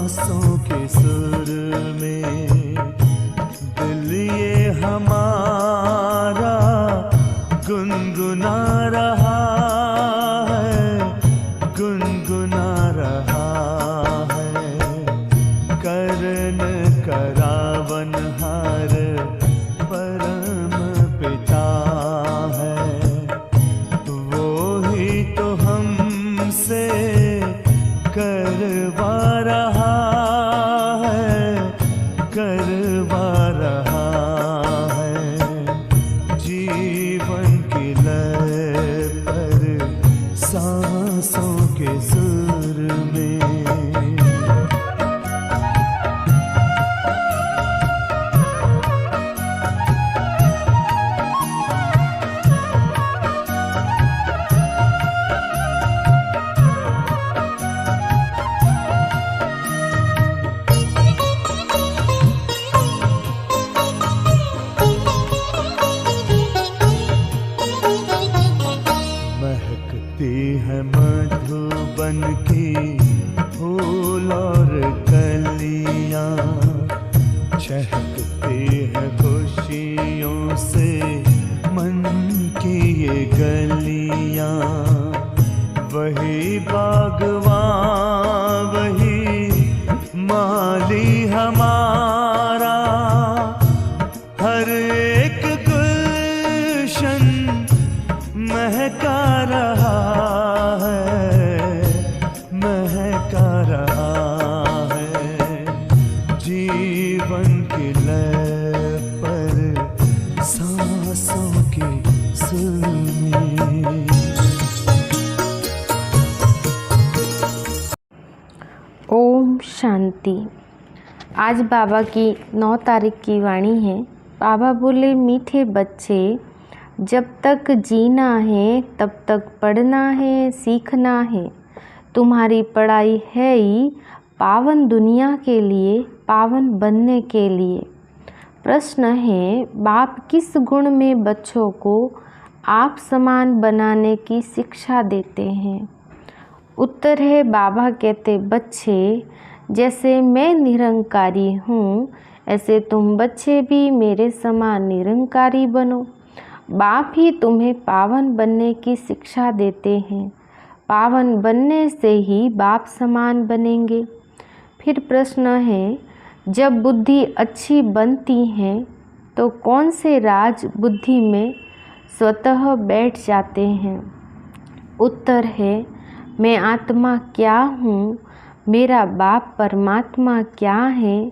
सांसों के सुर में दिल ये हमारा गुनगुना रहा है, गुनगुना रहा है। करन करावन हार परम पिता है, वो ही तो हमसे करवा रहा है, करवा रहा है। जीवन की लय पर सांसों के सुर में। महकती है मधुबन की फूल और कलियां, चहकती है खुशियों से मन की ये गलियां। वही बागवान वही माली हमारा, हर एक गुलशन महका रहा है, महका रहा है। जीवन की लय पर सांसों की सुर में। ओम शांति। आज बाबा की 9 तारीख की वाणी है। बाबा बोले, मीठे बच्चे, जब तक जीना है तब तक पढ़ना है, सीखना है। तुम्हारी पढ़ाई है ही पावन दुनिया के लिए, पावन बनने के लिए। प्रश्न है, बाप किस गुण में बच्चों को आप समान बनाने की शिक्षा देते हैं? उत्तर है, बाबा कहते, बच्चे, जैसे मैं निरंकारी हूँ ऐसे तुम बच्चे भी मेरे समान निरंकारी बनो। बाप ही तुम्हें पावन बनने की शिक्षा देते हैं। पावन बनने से ही बाप समान बनेंगे। फिर प्रश्न है, जब बुद्धि अच्छी बनती है तो कौन से राज बुद्धि में स्वतः बैठ जाते हैं? उत्तर है, मैं आत्मा क्या हूँ, मेरा बाप परमात्मा क्या है,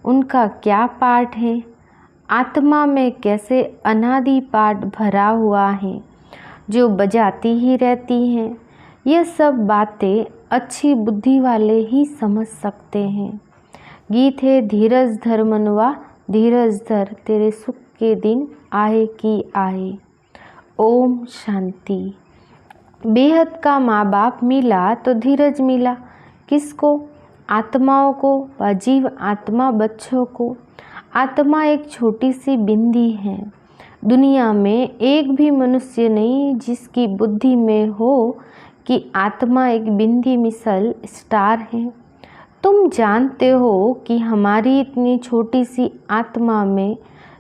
उनका क्या पाठ है, आत्मा में कैसे अनादि पाठ भरा हुआ है जो बजाती ही रहती हैं। ये सब बातें अच्छी बुद्धि वाले ही समझ सकते हैं। गीत है, धीरज धर मनवा, धीरज धर, तेरे सुख के दिन आए कि आए। ओम शांति। बेहद का माँ बाप मिला तो धीरज मिला। किसको? आत्माओं को व जीव आत्मा बच्चों को। आत्मा एक छोटी सी बिंदी है। दुनिया में एक भी मनुष्य नहीं जिसकी बुद्धि में हो कि आत्मा एक बिंदी मिसल स्टार है। तुम जानते हो कि हमारी इतनी छोटी सी आत्मा में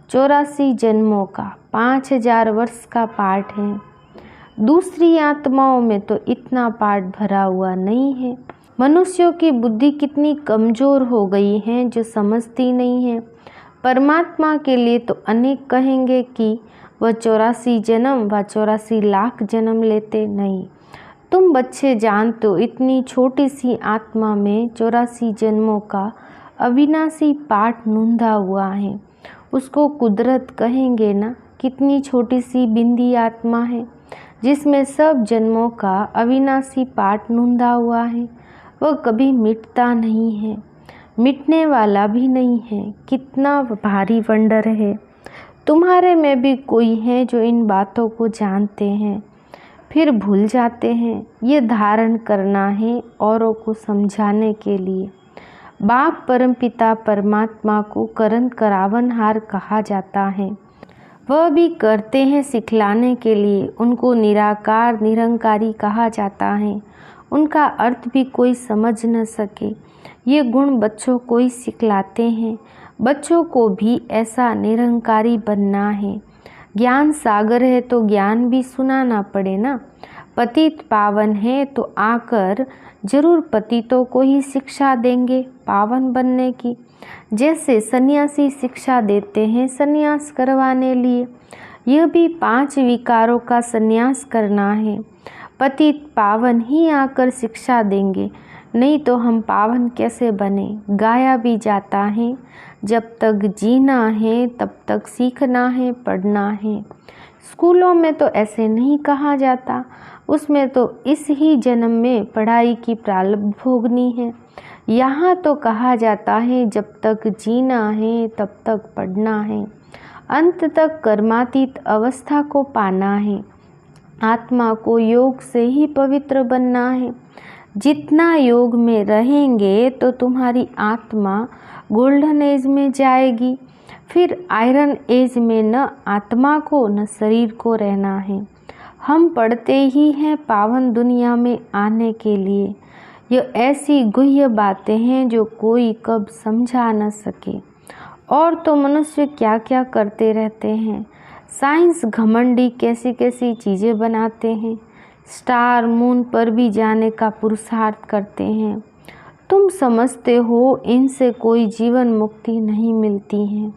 84 जन्मों का 5000 वर्ष का पाठ है। दूसरी आत्माओं में तो इतना पाठ भरा हुआ नहीं है। मनुष्यों की बुद्धि कितनी कमज़ोर हो गई है जो समझती नहीं है। परमात्मा के लिए तो अनेक कहेंगे कि वह 84 जन्म व 84 लाख जन्म लेते नहीं। तुम बच्चे जानते हो इतनी छोटी सी आत्मा में 84 जन्मों का अविनाशी पाठ नूंधा हुआ है। उसको कुदरत कहेंगे ना। कितनी छोटी सी बिंदी आत्मा है जिसमें सब जन्मों का अविनाशी पाठ नूंधा हुआ है। वह कभी मिटता नहीं है, मिटने वाला भी नहीं है। कितना भारी वंडर है। तुम्हारे में भी कोई है जो इन बातों को जानते हैं फिर भूल जाते हैं। ये धारण करना है औरों को समझाने के लिए। बाप परमपिता परमात्मा को करन करावनहार कहा जाता है। वह भी करते हैं सिखलाने के लिए। उनको निराकार निरंकारी कहा जाता है। उनका अर्थ भी कोई समझ न सके। ये गुण बच्चों को ही सिखलाते हैं। बच्चों को भी ऐसा निरंकारी बनना है। ज्ञान सागर है तो ज्ञान भी सुनाना पड़े ना। पतित पावन है तो आकर जरूर पतितों को ही शिक्षा देंगे पावन बनने की। जैसे सन्यासी शिक्षा देते हैं सन्यास करवाने लिए, यह भी 5 विकारों का सन्यास करना है। पतित पावन ही आकर शिक्षा देंगे, नहीं तो हम पावन कैसे बने। गाया भी जाता है, जब तक जीना है तब तक सीखना है, पढ़ना है। स्कूलों में तो ऐसे नहीं कहा जाता, उसमें तो इस ही जन्म में पढ़ाई की प्रारब्ध भोगनी है। यहाँ तो कहा जाता है जब तक जीना है तब तक पढ़ना है, अंत तक कर्मातीत अवस्था को पाना है। आत्मा को योग से ही पवित्र बनना है। जितना योग में रहेंगे तो तुम्हारी आत्मा गोल्डन एज में जाएगी। फिर आयरन एज में न आत्मा को न शरीर को रहना है। हम पढ़ते ही हैं पावन दुनिया में आने के लिए। ये ऐसी गुह्य बातें हैं जो कोई कब समझा न सके। और तो मनुष्य क्या क्या करते रहते हैं। साइंस घमंडी कैसी कैसी चीज़ें बनाते हैं। स्टार मून पर भी जाने का पुरुषार्थ करते हैं। तुम समझते हो इनसे कोई जीवन मुक्ति नहीं मिलती है।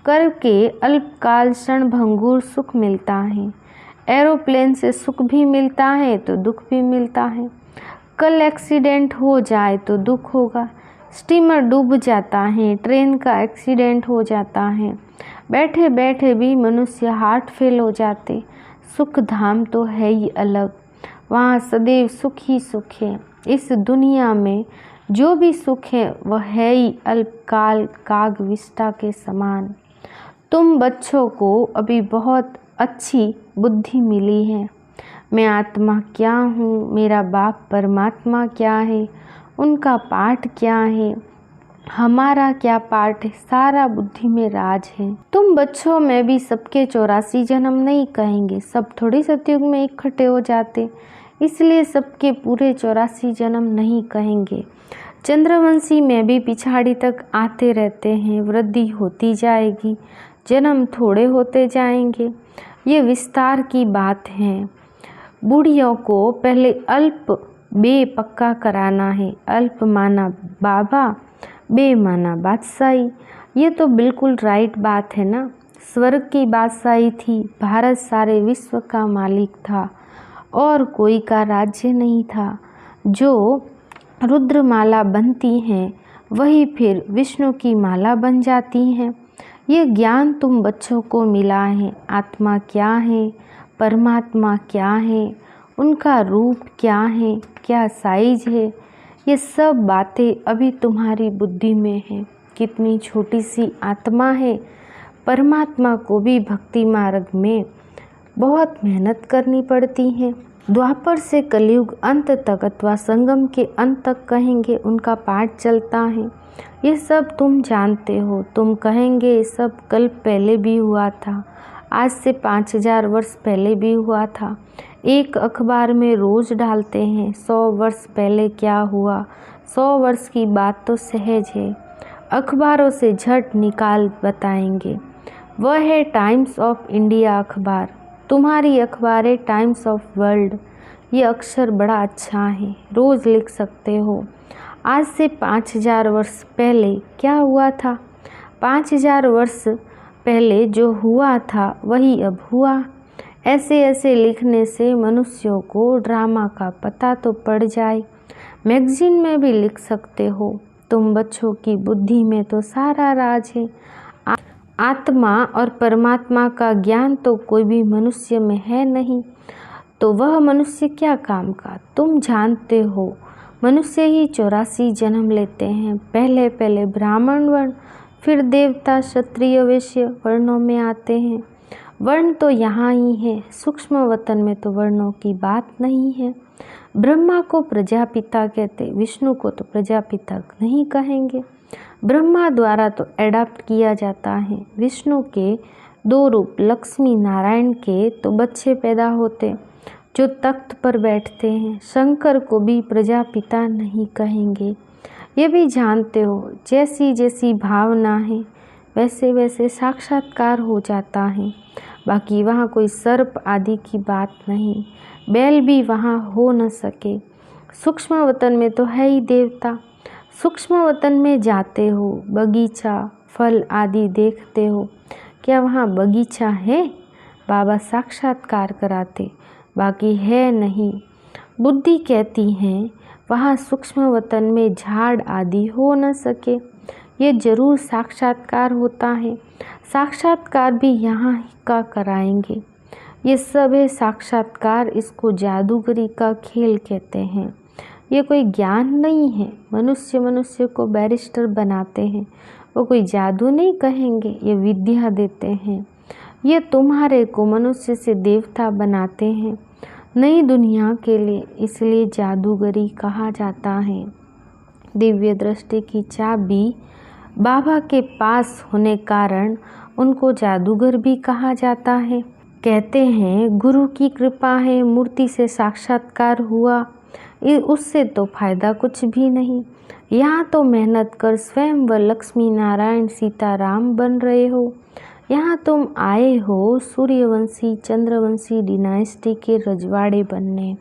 करके अल्पकाल क्षणभंगुर सुख मिलता है। एरोप्लेन से सुख भी मिलता है तो दुख भी मिलता है। कल एक्सीडेंट हो जाए तो दुख होगा। स्टीमर डूब जाता है, ट्रेन का एक्सीडेंट हो जाता है। बैठे बैठे भी मनुष्य हार्ट फेल हो जाते। सुख धाम तो है ही अलग, वहाँ सदैव सुख ही सुख है। इस दुनिया में जो भी सुख है वह है ही अल्पकाल काग विष्टा के समान। तुम बच्चों को अभी बहुत अच्छी बुद्धि मिली है। मैं आत्मा क्या हूँ, मेरा बाप परमात्मा क्या है, उनका पाठ क्या है, हमारा क्या पाठ है, सारा बुद्धि में राज है। तुम बच्चों में भी सबके 84 जन्म नहीं कहेंगे, सब थोड़ी सतयुग में इकट्ठे हो जाते, इसलिए सबके पूरे 84 जन्म नहीं कहेंगे। चंद्रवंशी में भी पिछाड़ी तक आते रहते हैं, वृद्धि होती जाएगी, जन्म थोड़े होते जाएंगे। ये विस्तार की बात है। बूढ़ियों को पहले अल्प बे पक्का कराना है। अल्प माना बाबा, बे माना बादशाही। ये तो बिल्कुल राइट बात है ना। स्वर्ग की बादशाही थी, भारत सारे विश्व का मालिक था और कोई का राज्य नहीं था। जो रुद्रमाला बनती हैं वही फिर विष्णु की माला बन जाती हैं। ये ज्ञान तुम बच्चों को मिला है। आत्मा क्या है, परमात्मा क्या है, उनका रूप क्या है, क्या साइज है, ये सब बातें अभी तुम्हारी बुद्धि में हैं। कितनी छोटी सी आत्मा है। परमात्मा को भी भक्ति मार्ग में बहुत मेहनत करनी पड़ती है। द्वापर से कलयुग अंत तक अथवा संगम के अंत तक कहेंगे उनका पाठ चलता है। ये सब तुम जानते हो। तुम कहेंगे ये सब कल पहले भी हुआ था, आज से 5000 वर्ष पहले भी हुआ था। एक अखबार में रोज डालते हैं 100 वर्ष पहले क्या हुआ। 100 वर्ष की बात तो सहज है, अखबारों से झट निकाल बताएंगे। वह है टाइम्स ऑफ इंडिया अखबार। तुम्हारी अखबार है टाइम्स ऑफ वर्ल्ड। ये अक्षर बड़ा अच्छा है, रोज़ लिख सकते हो। आज से 5000 वर्ष पहले क्या हुआ था। 5000 वर्ष पहले जो हुआ था वही अब हुआ। ऐसे ऐसे लिखने से मनुष्यों को ड्रामा का पता तो पड़ जाए। मैगजीन में भी लिख सकते हो। तुम बच्चों की बुद्धि में तो सारा राज है। आत्मा और परमात्मा का ज्ञान तो कोई भी मनुष्य में है नहीं, तो वह मनुष्य क्या काम का। तुम जानते हो मनुष्य ही 84 जन्म लेते हैं। पहले पहले ब्राह्मण वर्ण, फिर देवता, क्षत्रिय, वैश्य वर्णों में आते हैं। वर्ण तो यहाँ ही है, सूक्ष्म वतन में तो वर्णों की बात नहीं है। ब्रह्मा को प्रजापिता कहते, विष्णु को तो प्रजापिता नहीं कहेंगे। ब्रह्मा द्वारा तो एडाप्ट किया जाता है। विष्णु के 2 रूप लक्ष्मी नारायण के तो बच्चे पैदा होते, जो तख्त पर बैठते हैं, शंकर को भी प्रजापिता नहीं कहेंगे। ये भी जानते हो, जैसी जैसी भावना है वैसे वैसे साक्षात्कार हो जाता है। बाकी वहाँ कोई सर्प आदि की बात नहीं, बैल भी वहाँ हो न सके। सूक्ष्म वतन में तो है ही देवता। सूक्ष्म वतन में जाते हो, बगीचा फल आदि देखते हो, क्या वहाँ बगीचा है? बाबा साक्षात्कार कराते, बाकी है नहीं। बुद्धि कहती है वहाँ सूक्ष्म वतन में झाड़ आदि हो न सके। ये जरूर साक्षात्कार होता है। साक्षात्कार भी यहाँ का कराएंगे। ये सब है साक्षात्कार, इसको जादूगरी का खेल कहते हैं। ये कोई ज्ञान नहीं है। मनुष्य को बैरिस्टर बनाते हैं, वो कोई जादू नहीं कहेंगे, ये विद्या देते हैं। ये तुम्हारे को मनुष्य से देवता बनाते हैं, नई दुनिया के लिए, इसलिए जादूगरी कहा जाता है। दिव्य दृष्टि की चाबी बाबा के पास होने कारण उनको जादूगर भी कहा जाता है। कहते हैं गुरु की कृपा है, मूर्ति से साक्षात्कार हुआ, उससे तो फायदा कुछ भी नहीं। यहाँ तो मेहनत कर स्वयं व लक्ष्मी नारायण सीताराम बन रहे हो। यहाँ तुम आए हो सूर्यवंशी चंद्रवंशी डिनाइस्टी के रजवाड़े बनने।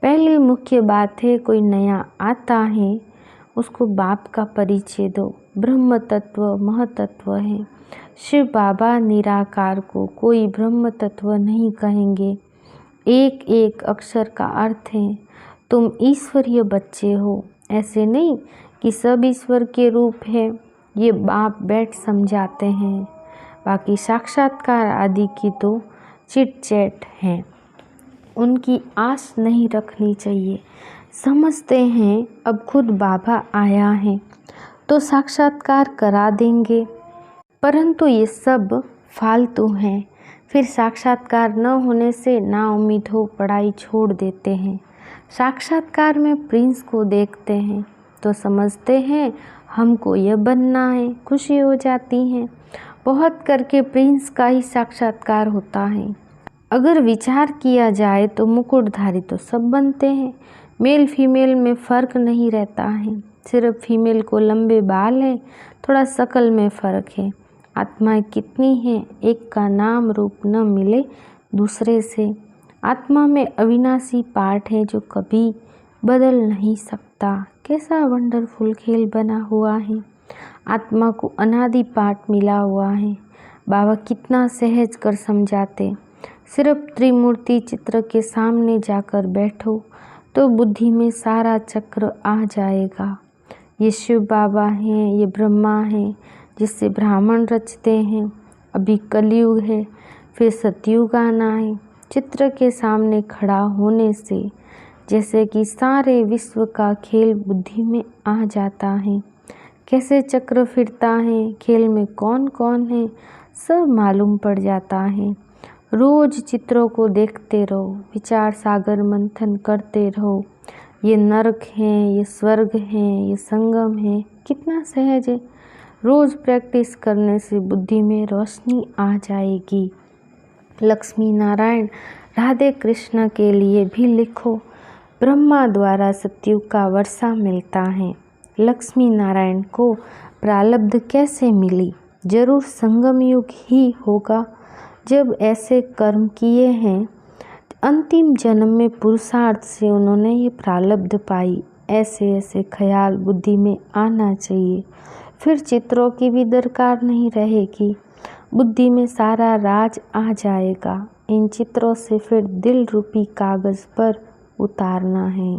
पहली मुख्य बात है, कोई नया आता है उसको बाप का परिचय दो। ब्रह्म तत्व महतत्व है। शिव बाबा निराकार को कोई ब्रह्म तत्व नहीं कहेंगे। एक एक अक्षर का अर्थ है। तुम ईश्वरीय बच्चे हो, ऐसे नहीं कि सब ईश्वर के रूप है। ये बाप बैठ समझाते हैं। बाकी साक्षात्कार आदि की तो चिट चैट है, उनकी आस नहीं रखनी चाहिए। समझते हैं अब खुद बाबा आया है तो साक्षात्कार करा देंगे, परंतु ये सब फालतू हैं। फिर साक्षात्कार न होने से ना उम्मीद हो पढ़ाई छोड़ देते हैं। साक्षात्कार में प्रिंस को देखते हैं तो समझते हैं हमको यह बनना है, खुशी हो जाती है। बहुत करके प्रिंस का ही साक्षात्कार होता है। अगर विचार किया जाए तो मुकुटधारी तो सब बनते हैं। मेल फीमेल में फ़र्क नहीं रहता है, सिर्फ फीमेल को लंबे बाल हैं, थोड़ा शकल में फ़र्क है। आत्माएं कितनी हैं, एक का नाम रूप न मिले दूसरे से। आत्मा में अविनाशी पार्ट है जो कभी बदल नहीं सकता। कैसा वंडरफुल खेल बना हुआ है। आत्मा को अनादि पार्ट मिला हुआ है। बाबा कितना सहज कर समझाते। सिर्फ त्रिमूर्ति चित्र के सामने जाकर बैठो तो बुद्धि में सारा चक्र आ जाएगा। ये शिव बाबा हैं, ये ब्रह्मा हैं जिससे ब्राह्मण रचते हैं। अभी कलयुग है, फिर सतयुग आना है। चित्र के सामने खड़ा होने से जैसे कि सारे विश्व का खेल बुद्धि में आ जाता है। कैसे चक्र फिरता है, खेल में कौन कौन है, सब मालूम पड़ जाता है। रोज चित्रों को देखते रहो, विचार सागर मंथन करते रहो। ये नरक हैं, ये स्वर्ग हैं, ये संगम है, कितना सहज है। रोज प्रैक्टिस करने से बुद्धि में रोशनी आ जाएगी। लक्ष्मी नारायण राधे कृष्ण के लिए भी लिखो। ब्रह्मा द्वारा सतयुग का वर्षा मिलता है। लक्ष्मी नारायण को प्रारब्ध कैसे मिली? जरूर संगम युग ही होगा। जब ऐसे कर्म किए हैं, अंतिम जन्म में पुरुषार्थ से उन्होंने ये प्रारब्ध पाई। ऐसे ऐसे ख्याल बुद्धि में आना चाहिए। फिर चित्रों की भी दरकार नहीं रहेगी। बुद्धि में सारा राज आ जाएगा। इन चित्रों से फिर दिल रूपी कागज़ पर उतारना है।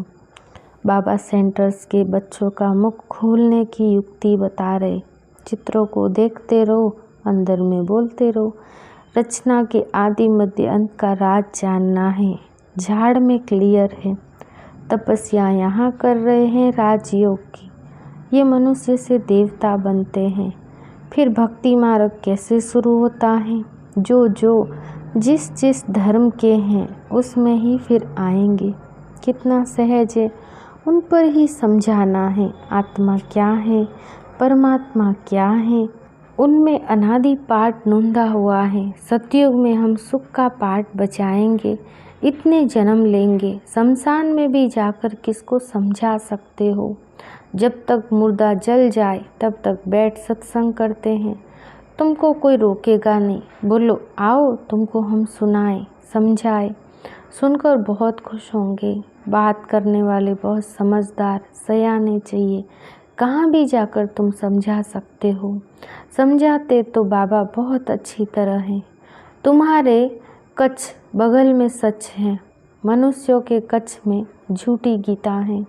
बाबा सेंटर्स के बच्चों का मुख खोलने की युक्ति बता रहे। चित्रों को देखते रहो, अंदर में बोलते रहो। रचना के आदि मध्य अंत का राज जानना है। झाड़ में क्लियर है। तपस्या यहाँ कर रहे हैं राजयोग की। ये मनुष्य से देवता बनते हैं। फिर भक्ति मार्ग कैसे शुरू होता है? जो जिस जिस धर्म के हैं उसमें ही फिर आएंगे। कितना सहज है, उन पर ही समझाना है। आत्मा क्या है, परमात्मा क्या है, उनमें अनादि पाठ नूंदा हुआ है। सतयुग में हम सुख का पाठ बचाएंगे। इतने जन्म लेंगे, शमशान में भी जाकर किसको समझा सकते हो? जब तक मुर्दा जल जाए तब तक बैठ सत्संग करते हैं। तुमको कोई रोकेगा नहीं। बोलो आओ तुमको हम सुनाएं, समझाएं। सुनकर बहुत खुश होंगे। बात करने वाले बहुत समझदार, सयाने चाहिए। कहाँ भी जाकर तुम समझा सकते हो। समझाते तो बाबा बहुत अच्छी तरह हैं। तुम्हारे कच्छ बगल में सच है। मनुष्यों के कच्छ में झूठी गीता है।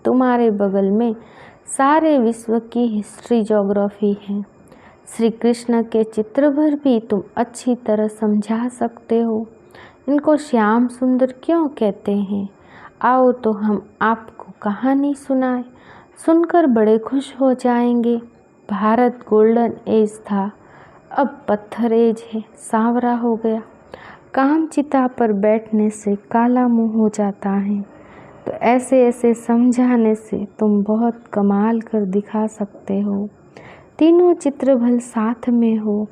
तुम्हारे बगल में सारे विश्व की हिस्ट्री ज्योग्राफी है। श्री कृष्ण के चित्र भर भी तुम अच्छी तरह समझा सकते हो। इनको श्याम सुंदर क्यों कहते हैं? आओ तो हम आपको कहानी सुनाएं। सुनकर बड़े खुश हो जाएंगे। भारत गोल्डन एज था, अब पत्थर एज है, सांवरा हो गया। काम चिता पर बैठने से काला मुंह हो जाता है। तो ऐसे ऐसे समझाने से तुम बहुत कमाल कर दिखा सकते हो। तीनों चित्र भल साथ में हो।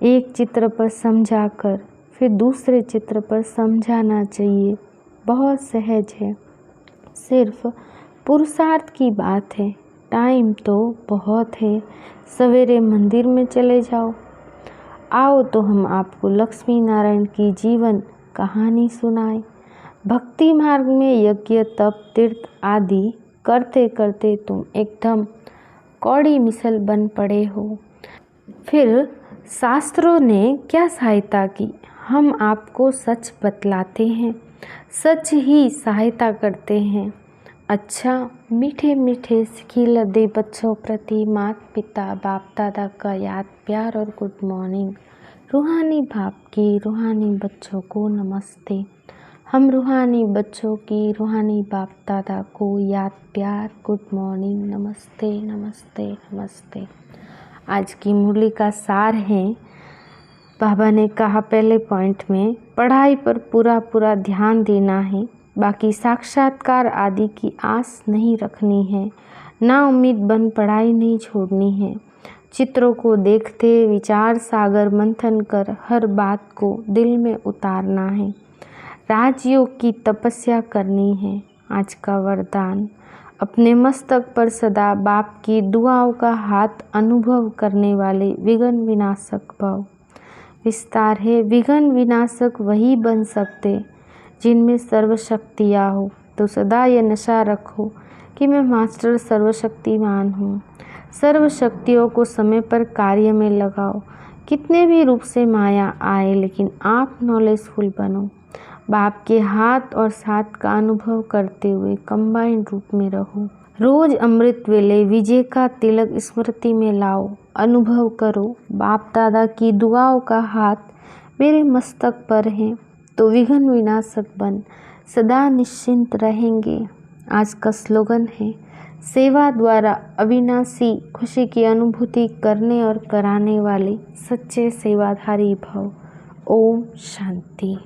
एक चित्र पर समझाकर फिर दूसरे चित्र पर समझाना चाहिए। बहुत सहज है, सिर्फ पुरुषार्थ की बात है। टाइम तो बहुत है, सवेरे मंदिर में चले जाओ। आओ तो हम आपको लक्ष्मी नारायण की जीवन कहानी सुनाएं। भक्ति मार्ग में यज्ञ तप तीर्थ आदि करते करते तुम एकदम कौड़ी मिसल बन पड़े हो। फिर शास्त्रों ने क्या सहायता की? हम आपको सच बतलाते हैं, सच ही सहायता करते हैं। अच्छा, मीठे मीठे सिखी लदे बच्चों प्रति माता पिता बाप दादा का याद प्यार और गुड मॉर्निंग। रूहानी बाप की रूहानी बच्चों को नमस्ते। हम रूहानी बच्चों की रूहानी बाप दादा को याद प्यार गुड मॉर्निंग, नमस्ते नमस्ते नमस्ते। आज की मुरली का सार है, बाबा ने कहा पहले पॉइंट में पढ़ाई पर पूरा ध्यान देना है। बाकी साक्षात्कार आदि की आस नहीं रखनी है। ना उम्मीद बन पढ़ाई नहीं छोड़नी है। चित्रों को देखते विचार सागर मंथन कर हर बात को दिल में उतारना है। राजयोग की तपस्या करनी है। आज का वरदान, अपने मस्तक पर सदा बाप की दुआओं का हाथ अनुभव करने वाले विघ्न विनाशक भव। विस्तार है, विघ्न विनाशक वही बन सकते जिनमें सर्वशक्तियाँ हो। तो सदा ये नशा रखो कि मैं मास्टर सर्वशक्तिमान हूँ। सर्व शक्तियों को समय पर कार्य में लगाओ। कितने भी रूप से माया आए, लेकिन आप नॉलेजफुल बनो। बाप के हाथ और साथ का अनुभव करते हुए कंबाइंड रूप में रहो। रोज अमृत वेले विजय का तिलक स्मृति में लाओ। अनुभव करो बाप दादा की दुआओं का हाथ मेरे मस्तक पर है, तो विघ्न विनाशक बन सदा निश्चिंत रहेंगे। आज का स्लोगन है, सेवा द्वारा अविनाशी खुशी की अनुभूति करने और कराने वाले सच्चे सेवाधारी भव। ओम शांति।